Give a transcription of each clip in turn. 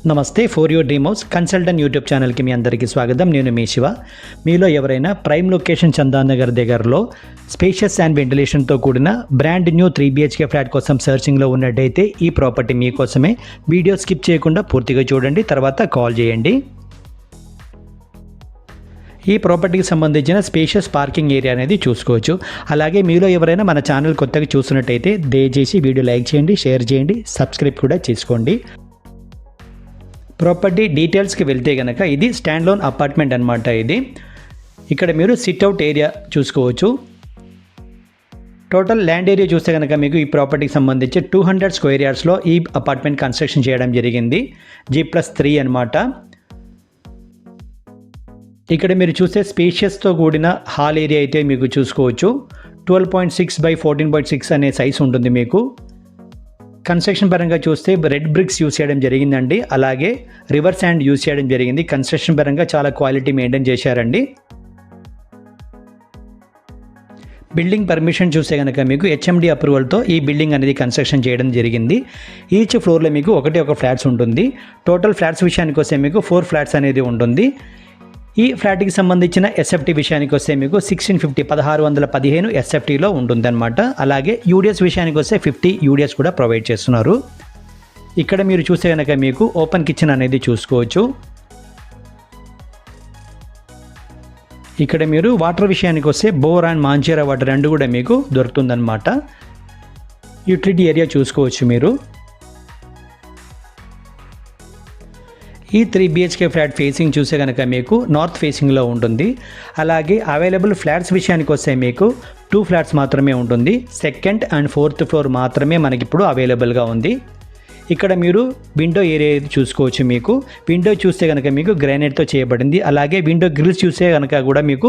నమస్తే for your dream house consultant YouTube ఛానల్కి మీ అందరికీ స్వాగతం. నేను మీ శివ. మీలో ఎవరైనా ప్రైమ్ లొకేషన్ చందానగర్ దగ్గరలో స్పేషియస్ అండ్ వెంటిలేషన్తో కూడిన బ్రాండ్ న్యూ 3 BHK ఫ్లాట్ కోసం సర్చింగ్లో ఉన్నట్టయితే ఈ ప్రాపర్టీ మీకోసమే. వీడియో స్కిప్ చేయకుండా పూర్తిగా చూడండి, తర్వాత కాల్ చేయండి. ఈ ప్రాపర్టీకి సంబంధించిన స్పేషియస్ పార్కింగ్ ఏరియా అనేది చూసుకోవచ్చు. అలాగే మీలో ఎవరైనా మన ఛానల్ కొత్తగా చూస్తున్నట్టయితే దయచేసి వీడియో లైక్ చేయండి, షేర్ చేయండి, సబ్స్క్రైబ్ కూడా చేసుకోండి. ప్రాపర్టీ డీటెయిల్స్కి వెళ్తే కనుక ఇది స్టాండ్ లోన్ అపార్ట్మెంట్ అనమాట. ఇది ఇక్కడ మీరు సిట్అవుట్ ఏరియా చూసుకోవచ్చు. టోటల్ ల్యాండ్ ఏరియా చూస్తే కనుక మీకు ఈ ప్రాపర్టీకి సంబంధించి 200 స్క్వేర్ యార్డ్స్లో ఈ అపార్ట్మెంట్ కన్స్ట్రక్షన్ చేయడం జరిగింది. G+3 అనమాట. ఇక్కడ మీరు చూస్తే స్పేషియస్తో కూడిన హాల్ ఏరియా అయితే మీకు చూసుకోవచ్చు. 12.6 by 14.6 అనే సైజ్ ఉంటుంది మీకు. కన్స్ట్రక్షన్ పరంగా చూస్తే రెడ్ బ్రిక్స్ యూస్ చేయడం జరిగిందండి. అలాగే రివర్ శాండ్ యూస్ చేయడం జరిగింది. కన్స్ట్రక్షన్ పరంగా చాలా క్వాలిటీ మెయింటైన్ చేశారండి. బిల్డింగ్ పర్మిషన్ చూస్తే కనుక మీకు HMD అప్రూవల్తో ఈ బిల్డింగ్ అనేది కన్స్ట్రక్షన్ చేయడం జరిగింది. ఈచ్ ఫ్లోర్లో మీకు ఒక ఫ్లాట్స్ ఉంటుంది. టోటల్ ఫ్లాట్స్ విషయానికి వస్తే మీకు 4 ఫ్లాట్స్ అనేది ఉంటుంది. ఈ ఫ్లాట్కి సంబంధించిన SFT విషయానికి వస్తే మీకు 1615 SFTలో ఉంటుందన్నమాట. అలాగే UDS విషయానికి వస్తే 50 UDS కూడా ప్రొవైడ్ చేస్తున్నారు. ఇక్కడ మీరు చూస్తే కనుక మీకు ఓపెన్ కిచెన్ అనేది చూసుకోవచ్చు. ఇక్కడ మీరు వాటర్ విషయానికి వస్తే బోర్ అండ్ మాంచేరా వాటర్ రెండు కూడా మీకు దొరుకుతుందన్నమాట. యూటిలిటీ ఏరియా చూసుకోవచ్చు మీరు. ఈ 3 BHK ఫ్లాట్ ఫేసింగ్ చూసే కనుక మీకు నార్త్ ఫేసింగ్లో ఉంటుంది. అలాగే అవైలబుల్ ఫ్లాట్స్ విషయానికి వస్తే మీకు 2 ఫ్లాట్స్ మాత్రమే ఉంటుంది. సెకండ్ అండ్ 4th ఫ్లోర్ మాత్రమే మనకి ఇప్పుడు అవైలబుల్గా ఉంది. ఇక్కడ మీరు విండో ఏరియా చూసుకోవచ్చు. మీకు విండో చూస్తే కనుక మీకు గ్రానైట్తో చేయబడింది. అలాగే విండో గ్రిల్స్ చూస్తే కనుక కూడా మీకు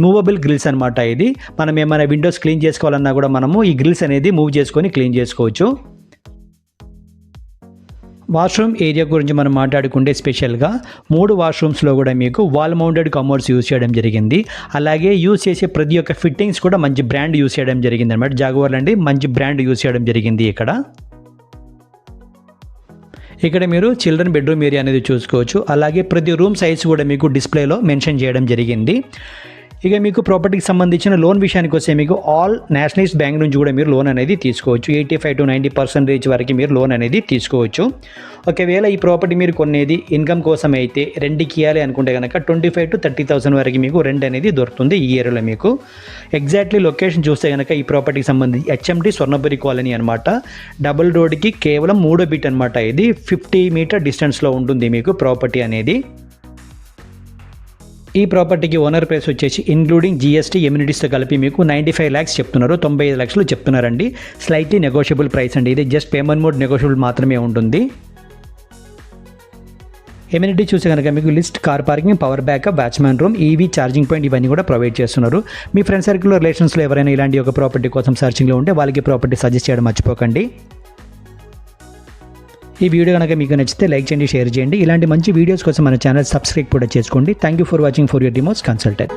మూవబుల్ గ్రిల్స్ అనమాట. ఇది మనం ఏమైనా విండోస్ క్లీన్ చేసుకోవాలన్నా కూడా మనము ఈ గ్రిల్స్ అనేది మూవ్ చేసుకొని క్లీన్ చేసుకోవచ్చు. వాష్రూమ్ ఏరియా గురించి మనం మాట్లాడుకుంటే స్పెషల్గా 3 వాష్రూమ్స్లో కూడా మీకు వాల్ మౌంటెడ్ కమోడ్స్ యూజ్ చేయడం జరిగింది. అలాగే యూజ్ చేసే ప్రతి ఒక్క ఫిట్టింగ్స్ కూడా మంచి బ్రాండ్ యూజ్ చేయడం జరిగింది అనమాట. జాగువార్ అండి మంచి బ్రాండ్ యూజ్ చేయడం జరిగింది. ఇక్కడ మీరు చిల్డ్రన్ బెడ్రూమ్ ఏరియా అనేది చూసుకోవచ్చు. అలాగే ప్రతి రూమ్ సైజ్ కూడా మీకు డిస్ప్లేలో మెన్షన్ చేయడం జరిగింది. ఇక మీకు ప్రాపర్టీకి సంబంధించిన లోన్ విషయానికి వస్తే మీకు ఆల్ నేషనలైజ్డ్ బ్యాంక్ నుంచి కూడా మీరు లోన్ అనేది తీసుకోవచ్చు. 85 to 90% వరకు మీరు లోన్ అనేది తీసుకోవచ్చు. ఒకవేళ ఈ ప్రాపర్టీ మీరు కొనేది ఇన్కమ్ కోసం అయితే రెంట్కి ఇవ్వాలి అనుకుంటే కనుక 25,000 to 30,000 వరకు మీకు రెంట్ అనేది దొరుకుతుంది ఈ ఏరియాలో మీకు. ఎగ్జాక్ట్లీ లొకేషన్ చూస్తే కనుక ఈ ప్రాపర్టీకి సంబంధించి HMD స్వర్ణపురి కాలనీ అనమాట. డబుల్ రోడ్కి కేవలం 3వ బిట్ అనమాట. ఇది 50 మీటర్ డిస్టెన్స్లో ఉంటుంది మీకు ప్రాపర్టీ అనేది. ఈ ప్రాపర్టీకి ఓనర్ ప్రైస్ వచ్చేసి ఇంక్లూడింగ్ GST ఎమ్యూనిటీస్తో కలిపి మీకు 95 lakhs చెప్తున్నారు. 95 లక్షలు చెప్తున్నారండి. స్లైట్లీ నెగోషియబుల్ ప్రైస్ అండి. ఇది జస్ట్ పేమెంట్ మోడ్ నెగోషియబుల్ మాత్రమే ఉంటుంది. ఎమ్యూనిటీ చూసే కనుక మీకు list, car parking, power backup, watchman room, EV charging point ఇవన్నీ కూడా ప్రొవైడ్ చేస్తున్నారు. మీ ఫ్రెండ్ సర్కిల్లో రిలేషన్స్లో ఎవరైనా ఇలాంటి ఒక ప్రాపర్టీ కోసం సర్చింగ్లో ఉంటే వాళ్ళకి ప్రాపర్టీ సజెస్ట్ చేయడం మర్చిపోకండి. ఈ వీడియో కనుక మీకు నచ్చితే లైక్ చేయండి, షేర్ చేయండి. ఇలాంటి మంచి వీడియోస్ కోసం మన ఛానల్ సబ్స్క్రైబ్ కూడా చేసుకోండి. Thank you for watching for your dream house consultant.